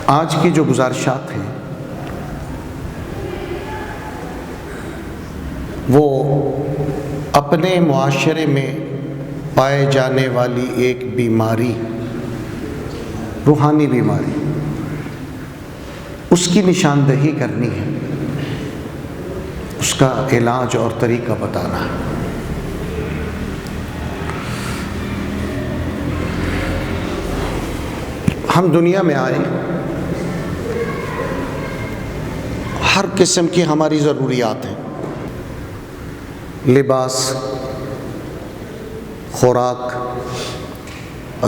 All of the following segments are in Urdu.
آج کی جو گزارشات ہیں وہ اپنے معاشرے میں پائے جانے والی ایک بیماری، روحانی بیماری، اس کی نشاندہی کرنی ہے، اس کا علاج اور طریقہ بتانا ہے۔ ہم دنیا میں آئے، ہر قسم کی ہماری ضروریات ہیں، لباس، خوراک،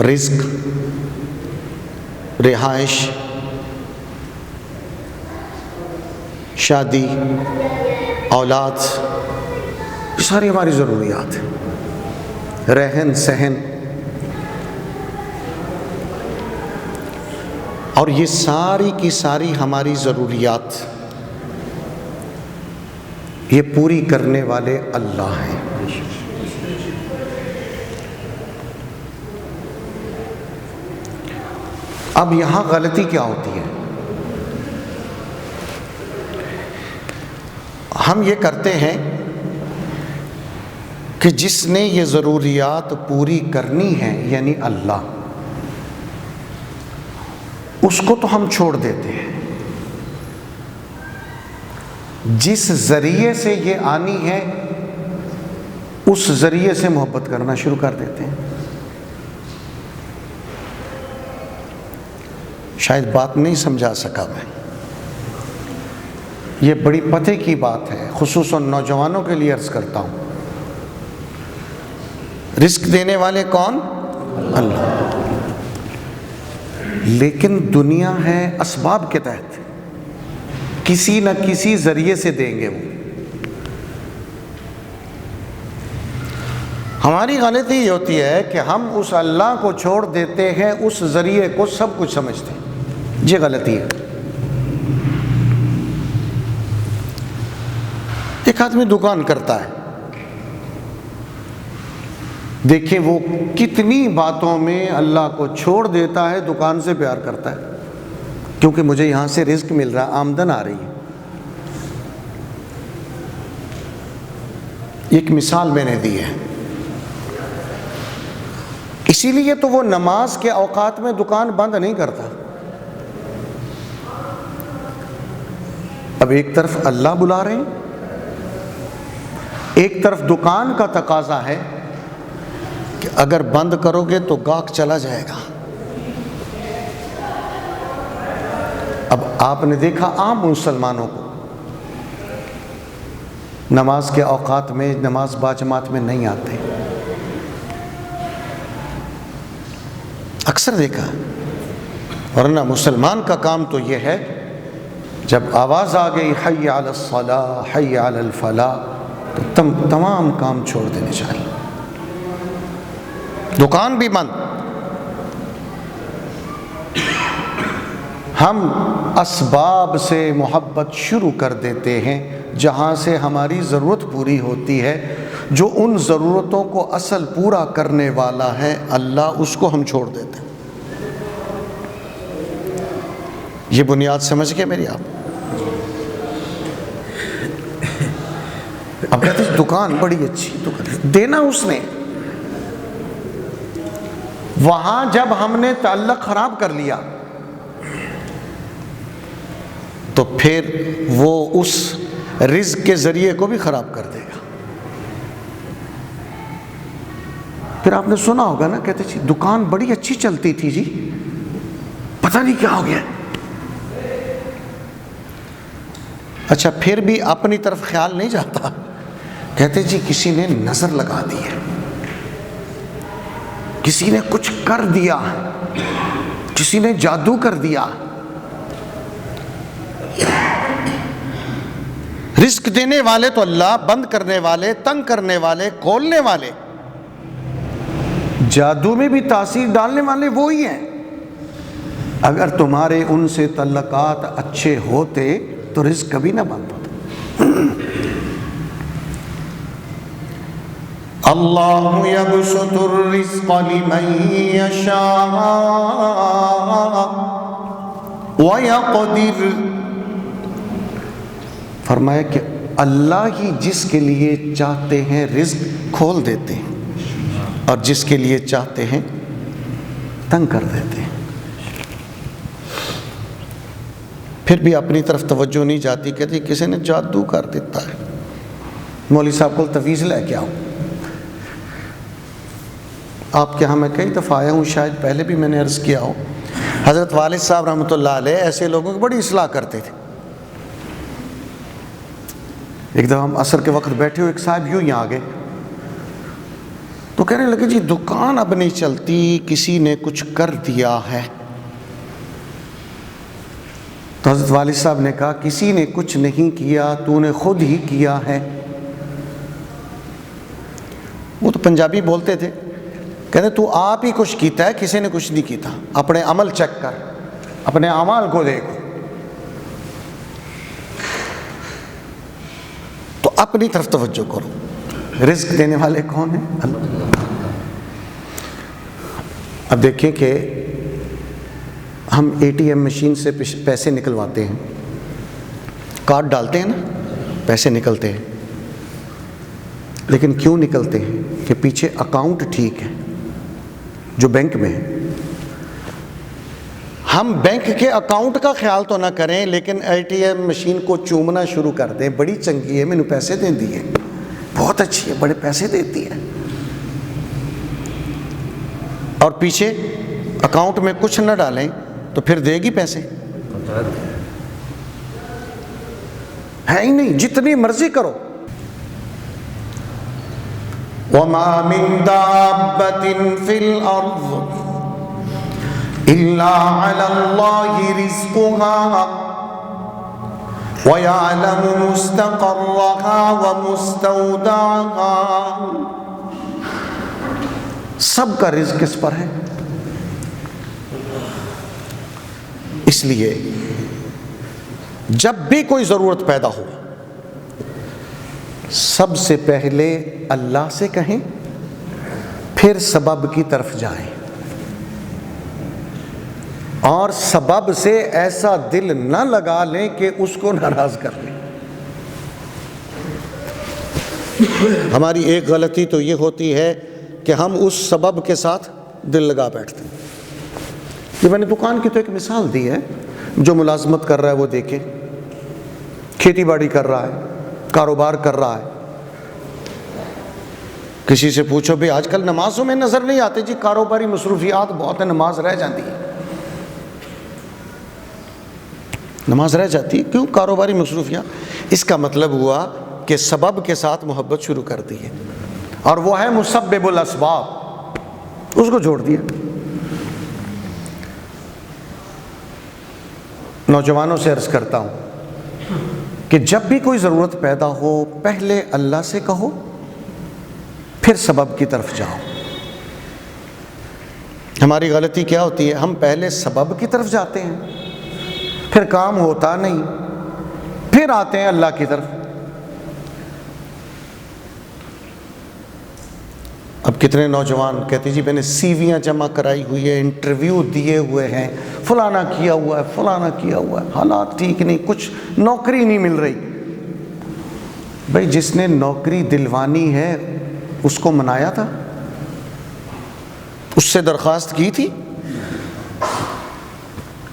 رزق، رہائش، شادی، اولاد، یہ ساری ہماری ضروریات ہیں، رہن سہن، اور یہ ساری کی ساری ہماری ضروریات یہ پوری کرنے والے اللہ ہیں۔ اب یہاں غلطی کیا ہوتی ہے؟ ہم یہ کرتے ہیں کہ جس نے یہ ضروریات پوری کرنی ہے یعنی اللہ، اس کو تو ہم چھوڑ دیتے ہیں، جس ذریعے سے یہ آنی ہے اس ذریعے سے محبت کرنا شروع کر دیتے ہیں۔ شاید بات نہیں سمجھا سکا میں، یہ بڑی پتے کی بات ہے، خصوصاً نوجوانوں کے لیے عرض کرتا ہوں۔ رزق دینے والے کون؟ اللہ، لیکن دنیا ہے اسباب کے تحت، کسی نہ کسی ذریعے سے دیں گے وہ۔ ہماری غلطی یہ ہوتی ہے کہ ہم اس اللہ کو چھوڑ دیتے ہیں، اس ذریعے کو سب کچھ سمجھتے ہیں، یہ غلطی ہے۔ ایک آدمی دکان کرتا ہے، دیکھیں وہ کتنی باتوں میں اللہ کو چھوڑ دیتا ہے، دکان سے پیار کرتا ہے، کیونکہ مجھے یہاں سے رزق مل رہا، آمدن آ رہی ہے۔ ایک مثال میں نے دی ہے، اسی لیے تو وہ نماز کے اوقات میں دکان بند نہیں کرتا۔ اب ایک طرف اللہ بلا رہے ہیں، ایک طرف دکان کا تقاضا ہے کہ اگر بند کرو گے تو گاہک چلا جائے گا۔ اب آپ نے دیکھا عام مسلمانوں کو نماز کے اوقات میں، نماز باجماعت میں نہیں آتے، اکثر دیکھا۔ ورنہ مسلمان کا کام تو یہ ہے، جب آواز آ گئی حی علی الصلاۃ، حی علی الفلاح، تو تمام کام چھوڑ دینے چاہیے، دکان بھی بند۔ ہم اسباب سے محبت شروع کر دیتے ہیں، جہاں سے ہماری ضرورت پوری ہوتی ہے، جو ان ضرورتوں کو اصل پورا کرنے والا ہے اللہ، اس کو ہم چھوڑ دیتے ہیں۔ یہ بنیاد سمجھ گئے میری آپ؟ اب کہتے ہیں دکان بڑی اچھی، دکان دینا اس نے، وہاں جب ہم نے تعلق خراب کر لیا تو پھر وہ اس رزق کے ذریعے کو بھی خراب کر دے گا۔ پھر آپ نے سنا ہوگا نا، کہتے ہیں دکان بڑی اچھی چلتی تھی جی، پتہ نہیں کیا ہو گیا۔ اچھا پھر بھی اپنی طرف خیال نہیں جاتا، کہتے جی کسی نے نظر لگا دی ہے، کسی نے کچھ کر دیا، کسی نے جادو کر دیا۔ رزق دینے والے تو اللہ، بند کرنے والے، تنگ کرنے والے، کھولنے والے، جادو میں بھی تاثیر ڈالنے والے وہی ہیں۔ اگر تمہارے ان سے تعلقات اچھے ہوتے تو رزق کبھی نہ بند ہوتا۔ اللہ یبسط الرزق لمن یشاء وَيَقْدِرْ، فرمایا کہ اللہ ہی جس کے لیے چاہتے ہیں رزق کھول دیتے ہیں اور جس کے لیے چاہتے ہیں تنگ کر دیتے ہیں۔ پھر بھی اپنی طرف توجہ نہیں جاتی، کہتی کسی نے جادو کر دیتا ہے، مولوی صاحب کو تویز لے کے آؤ۔ آپ کے ہاں میں کئی دفعہ آیا ہوں، شاید پہلے بھی میں نے عرض کیا ہو، حضرت والد صاحب رحمۃ اللہ علیہ ایسے لوگوں کی بڑی اصلاح کرتے تھے۔ ایک دفعہ ہم عصر کے وقت بیٹھے ہوئے، ایک صاحب یوں ہی آ گئے تو کہنے لگے جی دکان اب نہیں چلتی، کسی نے کچھ کر دیا ہے۔ تو حضرت والد صاحب نے کہا کسی نے کچھ نہیں کیا، تو نے خود ہی کیا ہے۔ وہ تو پنجابی بولتے تھے، کہتے تو آپ ہی کچھ کیتا ہے، کسی نے کچھ نہیں کیتا، اپنے عمل چیک کر، اپنے اعمال کو دیکھو۔ تو اپنی طرف توجہ کرو، رزق دینے والے کون ہیں؟ اللہ۔ اب دیکھیں کہ ہم اے ٹی ایم مشین سے پیسے نکلواتے ہیں، کارڈ ڈالتے ہیں نا، پیسے نکلتے ہیں، لیکن کیوں نکلتے ہیں؟ کہ پیچھے اکاؤنٹ ٹھیک ہے جو بینک میں ہے۔ ہم بینک کے اکاؤنٹ کا خیال تو نہ کریں، لیکن اے ٹی ایم مشین کو چومنا شروع کر دیں، بڑی چنگی ہے، میں نے پیسے دے دیے، بہت اچھی ہے، بڑے پیسے دیتی ہے، اور پیچھے اکاؤنٹ میں کچھ نہ ڈالیں تو پھر دے گی پیسے؟ ہے ہی نہیں، جتنی مرضی کرو۔ وَمَا مِن دَابَّةٍ فِي الْأَرْضِ إِلَّا عَلَى اللَّهِ رِزْقُهَا وَيَعْلَمُ مُسْتَقَرَّهَا وَمُسْتَوْدَعَهَا، سب کا رزق کس پر ہے؟ اس لیے جب بھی کوئی ضرورت پیدا ہو، سب سے پہلے اللہ سے کہیں، پھر سبب کی طرف جائیں، اور سبب سے ایسا دل نہ لگا لیں کہ اس کو ناراض کر لیں۔ ہماری ایک غلطی تو یہ ہوتی ہے کہ ہم اس سبب کے ساتھ دل لگا بیٹھتے ہیں۔ یہ میں نے دکان کی تو ایک مثال دی ہے، جو ملازمت کر رہا ہے وہ دیکھے، کھیتی باڑی کر رہا ہے، کاروبار کر رہا ہے، کسی سے پوچھو بھی آج کل نمازوں میں نظر نہیں آتے جی، کاروباری مصروفیات بہت ہیں، نماز رہ جاتی ہے، نماز رہ جاتی ہے، کیوں؟ کاروباری مصروفیات۔ اس کا مطلب ہوا کہ سبب کے ساتھ محبت شروع کر دی ہے، اور وہ ہے مسبب الاسباب، اس کو چھوڑ دیا۔ نوجوانوں سے عرض کرتا ہوں کہ جب بھی کوئی ضرورت پیدا ہو، پہلے اللہ سے کہو، پھر سبب کی طرف جاؤ۔ ہماری غلطی کیا ہوتی ہے؟ ہم پہلے سبب کی طرف جاتے ہیں، پھر کام ہوتا نہیں، پھر آتے ہیں اللہ کی طرف۔ اب کتنے نوجوان کہتے جی میں نے سیویاں جمع کرائی ہوئی ہے، انٹرویو دیے ہوئے ہیں، فلانا کیا ہوا ہے، فلانا کیا ہوا ہے، حالات ٹھیک نہیں، کچھ نوکری نہیں مل رہی۔ بھائی جس نے نوکری دلوانی ہے اس کو منایا تھا، اس سے درخواست کی تھی،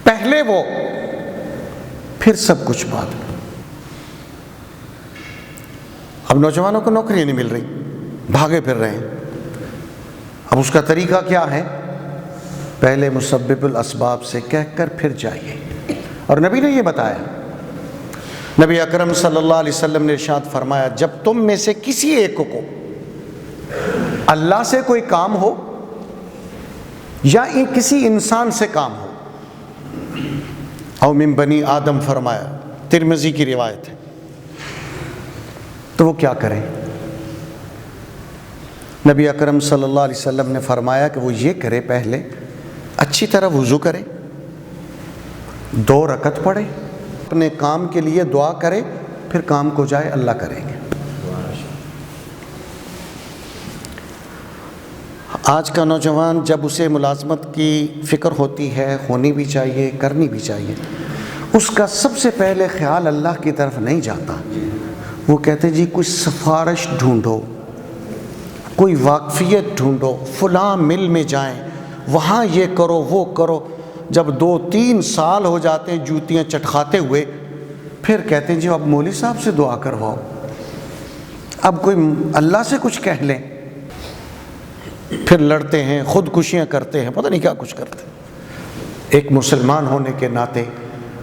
پہلے وہ، پھر سب کچھ بعد۔ اب نوجوانوں کو نوکری نہیں مل رہی، بھاگے پھر رہے ہیں۔ اب اس کا طریقہ کیا ہے؟ پہلے مسبب الاسباب سے کہہ کر پھر جائیے، اور نبی نے یہ بتایا، نبی اکرم صلی اللہ علیہ وسلم نے ارشاد فرمایا، جب تم میں سے کسی ایک کو اللہ سے کوئی کام ہو یا کسی انسان سے کام ہو، او من بنی آدم فرمایا، ترمذی کی روایت ہے، تو وہ کیا کریں؟ نبی اکرم صلی اللہ علیہ وسلم نے فرمایا کہ وہ یہ کرے، پہلے اچھی طرح وضو کرے، 2 رکعت پڑھے، اپنے کام کے لیے دعا کرے، پھر کام کو جائے، اللہ کریں گے۔ آج کا نوجوان جب اسے ملازمت کی فکر ہوتی ہے، ہونی بھی چاہیے، کرنی بھی چاہیے، اس کا سب سے پہلے خیال اللہ کی طرف نہیں جاتا۔ وہ کہتے جی کوئی سفارش ڈھونڈو، کوئی واقفیت ڈھونڈو، فلاں مل میں جائیں، وہاں یہ کرو وہ کرو۔ جب 2-3 سال ہو جاتے ہیں جوتیاں چٹکھاتے ہوئے، پھر کہتے ہیں جی اب مولوی صاحب سے دعا کرواؤ، اب کوئی اللہ سے کچھ کہہ لیں۔ پھر لڑتے ہیں، خودکشیاں کرتے ہیں، پتہ نہیں کیا کچھ کرتے ہیں۔ ایک مسلمان ہونے کے ناطے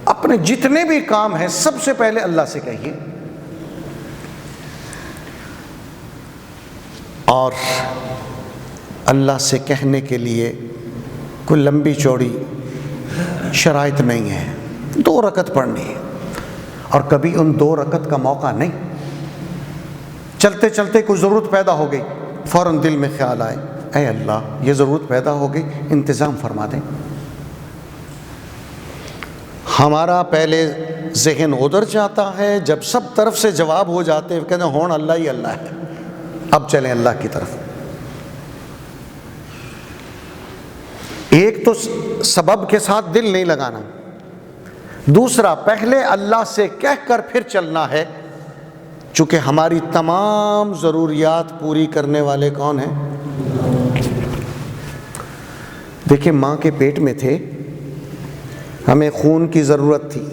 اپنے جتنے بھی کام ہیں سب سے پہلے اللہ سے کہیے، اور اللہ سے کہنے کے لیے کوئی لمبی چوڑی شرائط نہیں ہے، 2 رکعت پڑھنی ہے، اور کبھی ان 2 رکعت کا موقع نہیں، چلتے چلتے کوئی ضرورت پیدا ہو گئی، فوراً دل میں خیال آئے اے اللہ یہ ضرورت پیدا ہو گئی، انتظام فرما دیں۔ ہمارا پہلے ذہن ادھر جاتا ہے، جب سب طرف سے جواب ہو جاتے ہیں کہتے ہیں ہون اللہ ہی اللہ ہے، اب چلیں اللہ کی طرف۔ ایک تو سبب کے ساتھ دل نہیں لگانا، دوسرا پہلے اللہ سے کہہ کر پھر چلنا ہے، چونکہ ہماری تمام ضروریات پوری کرنے والے کون ہیں؟ دیکھیں ماں کے پیٹ میں تھے، ہمیں خون کی ضرورت تھی،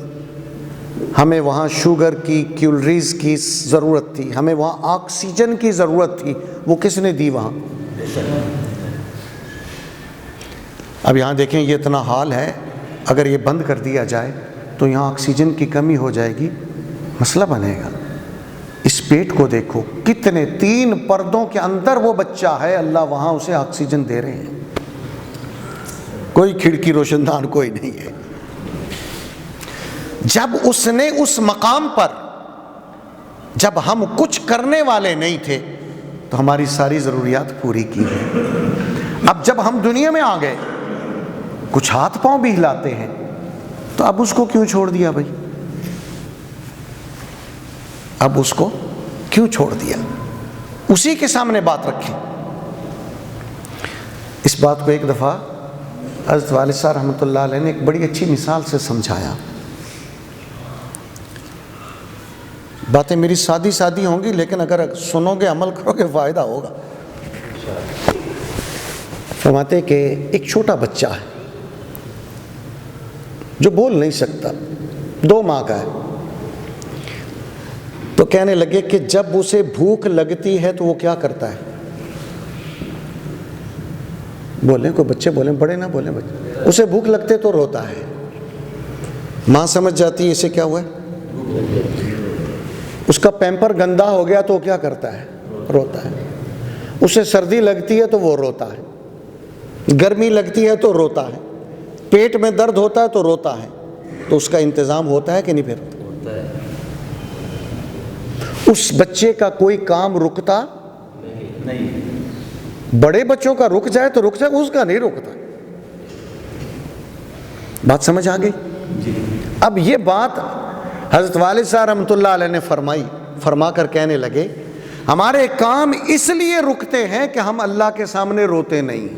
ہمیں وہاں شوگر کی کیلریز کی ضرورت تھی، ہمیں وہاں آکسیجن کی ضرورت تھی، وہ کس نے دی وہاں؟ اب یہاں دیکھیں یہ اتنا حال ہے، اگر یہ بند کر دیا جائے تو یہاں آکسیجن کی کمی ہو جائے گی، مسئلہ بنے گا۔ اس پیٹ کو دیکھو، کتنے 3 پردوں کے اندر وہ بچہ ہے، اللہ وہاں اسے آکسیجن دے رہے ہیں، کوئی کھڑکی روشن دان کوئی نہیں ہے۔ جب اس نے اس مقام پر، جب ہم کچھ کرنے والے نہیں تھے تو ہماری ساری ضروریات پوری کی ہیں۔ اب جب ہم دنیا میں آ گئے، کچھ ہاتھ پاؤں بھی ہلاتے ہیں، تو اب اس کو کیوں چھوڑ دیا بھائی؟ اب اس کو کیوں چھوڑ دیا؟ اسی کے سامنے بات رکھیں۔ اس بات کو ایک دفعہ حضرت والد صاحب رحمۃ اللہ علیہ نے ایک بڑی اچھی مثال سے سمجھایا۔ باتیں میری سادی سادی ہوں گی، لیکن اگر سنو گے عمل کرو گے فائدہ ہوگا۔ فرماتے کہ ایک چھوٹا بچہ ہے جو بول نہیں سکتا، 2 ماہ کا ہے، تو کہنے لگے کہ جب اسے بھوک لگتی ہے تو وہ کیا کرتا ہے؟ بولیں، کوئی بچے بولیں، بڑے نہ بولیں، بچے اسے بھوک لگتے تو روتا ہے۔ ماں سمجھ جاتی ہے اسے کیا ہوا ہے۔ اس کا پیمپر گندا ہو گیا تو وہ کیا کرتا ہے؟ روتا ہے۔ اسے سردی لگتی ہے تو وہ روتا ہے، گرمی لگتی ہے تو روتا ہے، پیٹ میں درد ہوتا ہے تو روتا ہے، تو اس کا انتظام ہوتا ہے کہ نہیں؟ پھر اس بچے کا کوئی کام رکتا نہیں۔ بڑے بچوں کا رک جائے تو رک جائے، اس کا نہیں رکتا۔ بات سمجھ آ گئی؟ اب یہ بات حضرت والد صاحب رحمۃ اللہ علیہ نے فرما کر کہنے لگے ہمارے کام اس لیے رکتے ہیں کہ ہم اللہ کے سامنے روتے نہیں۔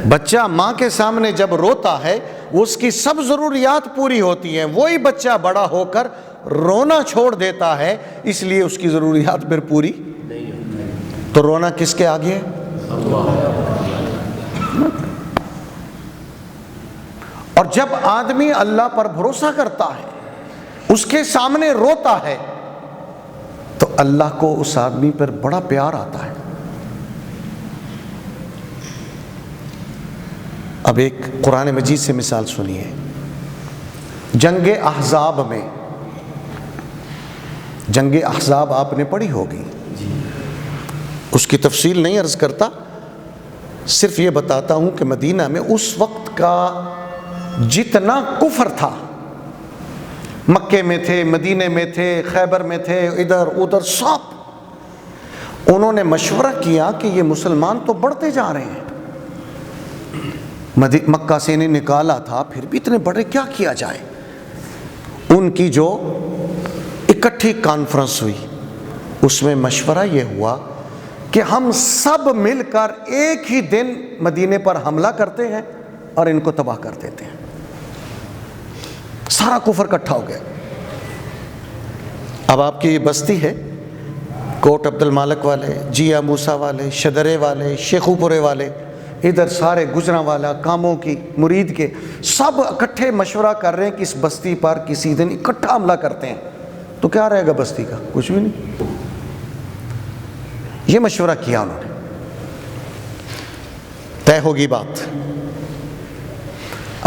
بچہ ماں کے سامنے جب روتا ہے اس کی سب ضروریات پوری ہوتی ہیں، وہی بچہ بڑا ہو کر رونا چھوڑ دیتا ہے، اس لیے اس کی ضروریات پھر پوری نہیں ہوتی۔ تو رونا کس کے آگے ہے؟ اور جب آدمی اللہ پر بھروسہ کرتا ہے، اس کے سامنے روتا ہے، تو اللہ کو اس آدمی پر بڑا پیار آتا ہے۔ اب ایک قرآن مجید سے مثال سنیے۔ جنگ احزاب میں، جنگ احزاب آپ نے پڑھی ہوگی، اس کی تفصیل نہیں عرض کرتا، صرف یہ بتاتا ہوں کہ مدینہ میں اس وقت کا جتنا کفر تھا، مکے میں تھے، مدینے میں تھے، خیبر میں تھے، ادھر ادھر سب، انہوں نے مشورہ کیا کہ یہ مسلمان تو بڑھتے جا رہے ہیں، مکہ سے انہیں نکالا تھا، پھر بھی اتنے بڑے، کیا کیا جائے؟ ان کی جو اکٹھی کانفرنس ہوئی، اس میں مشورہ یہ ہوا کہ ہم سب مل کر ایک ہی دن مدینے پر حملہ کرتے ہیں اور ان کو تباہ کر دیتے ہیں. سارا کفر اکٹھا ہو گیا. اب آپ کی یہ بستی ہے، کوٹ عبد المالک والے، جیا موسیٰ والے، شدرے والے، شیخو پورے والے، ادھر سارے گجراں والا، کاموں کی، مرید کے، سب اکٹھے مشورہ کر رہے ہیں کہ اس بستی پر کسی دن اکٹھا حملہ کرتے ہیں. تو کیا رہے گا بستی کا؟ کچھ بھی نہیں. یہ مشورہ کیا انہوں نے، طے ہوگی بات.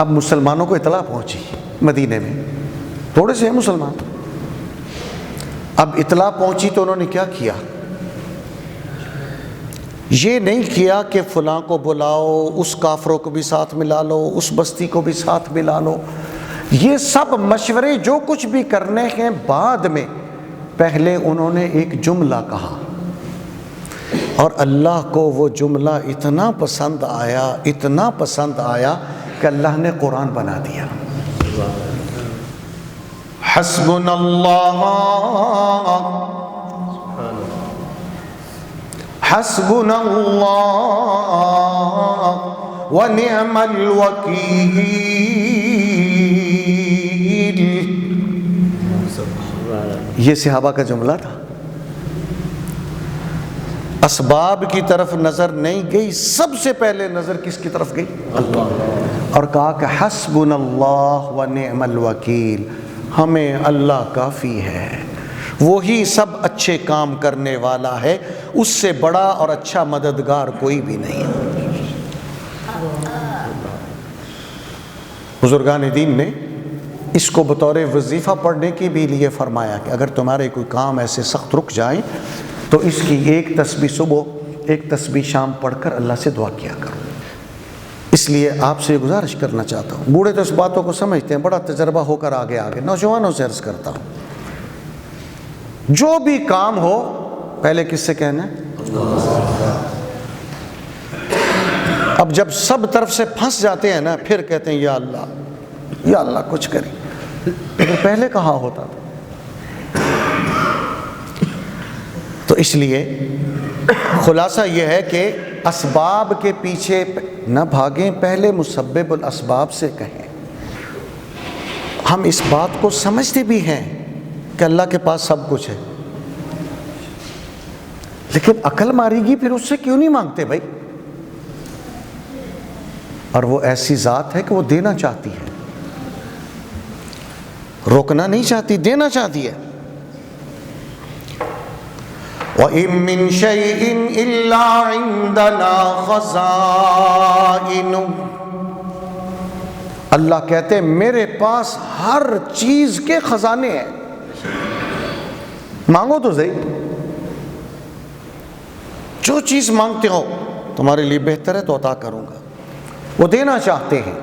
اب مسلمانوں کو اطلاع پہنچی مدینے میں، تھوڑے سے ہیں مسلمان. اب اطلاع پہنچی تو انہوں نے کیا کیا؟ یہ نہیں کیا کہ فلاں کو بلاؤ، اس کافروں کو بھی ساتھ ملا لو، اس بستی کو بھی ساتھ ملا لو. یہ سب مشورے جو کچھ بھی کرنے ہیں بعد میں، پہلے انہوں نے ایک جملہ کہا، اور اللہ کو وہ جملہ اتنا پسند آیا، اتنا پسند آیا کہ اللہ نے قرآن بنا دیا. حسبنا اللہ حسبنا اللہ ونعم الوکیل. یہ صحابہ کا جملہ تھا. اسباب کی طرف نظر نہیں گئی، سب سے پہلے نظر کس کی طرف گئی؟ اللہ. اور کہا کہ حسبنا اللہ ونعم الوکیل، ہمیں اللہ کافی ہے، وہی سب اچھے کام کرنے والا ہے، اس سے بڑا اور اچھا مددگار کوئی بھی نہیں ہے. بزرگان دین نے اس کو بطور وظیفہ پڑھنے کی بھی لیے فرمایا کہ اگر تمہارے کوئی کام ایسے سخت رک جائیں تو اس کی ایک تسبیح صبح، ایک تسبیح شام پڑھ کر اللہ سے دعا کیا کرو. اس لیے آپ سے گزارش کرنا چاہتا ہوں، بوڑھے تو اس باتوں کو سمجھتے ہیں، بڑا تجربہ ہو کر آگے نوجوانوں سے عرض کرتا ہوں، جو بھی کام ہو پہلے کس سے کہنا ہے؟ اب جب سب طرف سے پھنس جاتے ہیں نا، پھر کہتے ہیں یا اللہ کچھ کریں. اگر پہلے کہا ہوتا تو اس لیے خلاصہ یہ ہے کہ اسباب کے پیچھے نہ بھاگیں، پہلے مسبب الاسباب سے کہیں. ہم اس بات کو سمجھتے بھی ہیں کہ اللہ کے پاس سب کچھ ہے، لیکن عقل مارے گی پھر اس سے کیوں نہیں مانگتے بھائی؟ اور وہ ایسی ذات ہے کہ وہ دینا چاہتی ہے، روکنا نہیں چاہتی، دینا چاہتی ہے. وَإِن مِّن شَيْءٍ إِلَّا عِندَنَا خَزَائِنُ. اللہ کہتے ہیں میرے پاس ہر چیز کے خزانے ہیں، مانگو تو صحیح، جو چیز مانگتے ہو تمہارے لیے بہتر ہے تو عطا کروں گا. وہ دینا چاہتے ہیں.